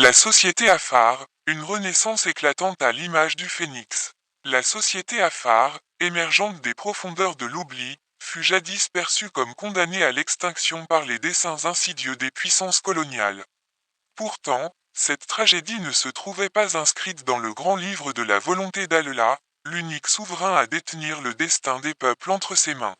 La société Afar, une renaissance éclatante à l'image du phénix. La société Afar, émergente des profondeurs de l'oubli, fut jadis perçue comme condamnée à l'extinction par les desseins insidieux des puissances coloniales. Pourtant, cette tragédie ne se trouvait pas inscrite dans le grand livre de la volonté d'Allah, l'unique souverain à détenir le destin des peuples entre ses mains.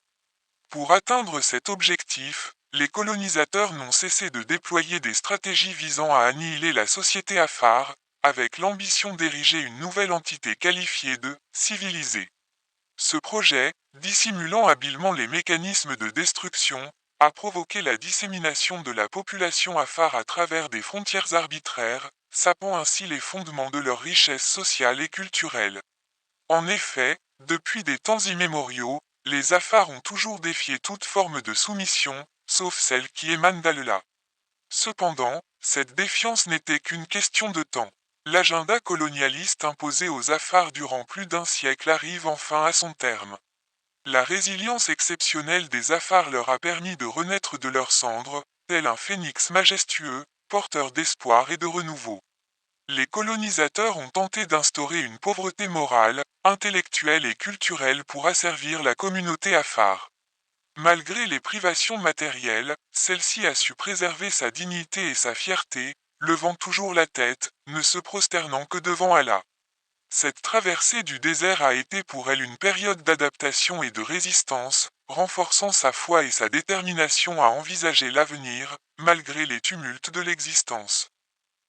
Pour atteindre cet objectif, les colonisateurs n'ont cessé de déployer des stratégies visant à annihiler la société Afar, avec l'ambition d'ériger une nouvelle entité qualifiée de « civilisée ». Ce projet, dissimulant habilement les mécanismes de destruction, a provoqué la dissémination de la population Afar à travers des frontières arbitraires, sapant ainsi les fondements de leur richesse sociale et culturelle. En effet, depuis des temps immémoriaux, les Afars ont toujours défié toute forme de soumission, sauf celle qui émane d'Allah. Cependant, cette défiance n'était qu'une question de temps. L'agenda colonialiste imposé aux Afars durant plus d'un siècle arrive enfin à son terme. La résilience exceptionnelle des Afars leur a permis de renaître de leurs cendres, tel un phénix majestueux, porteur d'espoir et de renouveau. Les colonisateurs ont tenté d'instaurer une pauvreté morale, intellectuelle et culturelle pour asservir la communauté Afar. Malgré les privations matérielles, celle-ci a su préserver sa dignité et sa fierté, levant toujours la tête, ne se prosternant que devant Allah. Cette traversée du désert a été pour elle une période d'adaptation et de résistance, renforçant sa foi et sa détermination à envisager l'avenir, malgré les tumultes de l'existence.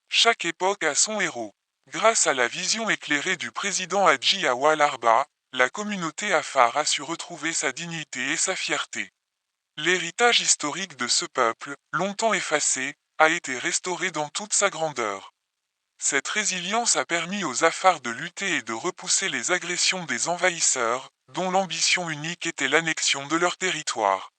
Chaque époque a son héros. Grâce à la vision éclairée du président Hadji Awal Arba, la communauté Afar a su retrouver sa dignité et sa fierté. L'héritage historique de ce peuple, longtemps effacé, a été restauré dans toute sa grandeur. Cette résilience a permis aux Afars de lutter et de repousser les agressions des envahisseurs, dont l'ambition unique était l'annexion de leur territoire.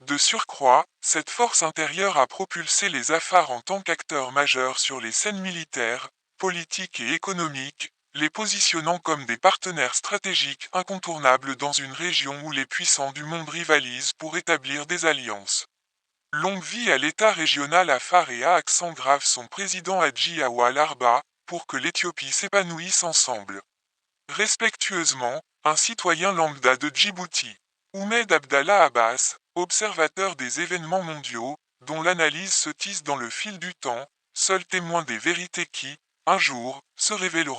De surcroît, cette force intérieure a propulsé les Afars en tant qu'acteurs majeurs sur les scènes militaires, politiques et économiques, les positionnant comme des partenaires stratégiques incontournables dans une région où les puissants du monde rivalisent pour établir des alliances. Longue vie à l'État régional Afar et à accent grave son président Hadji Awal Arba, pour que l'Éthiopie s'épanouisse ensemble. Respectueusement, un citoyen lambda de Djibouti. Oumed Abdallah Abbas, observateur des événements mondiaux, dont l'analyse se tisse dans le fil du temps, seul témoin des vérités qui, un jour, se révéleront.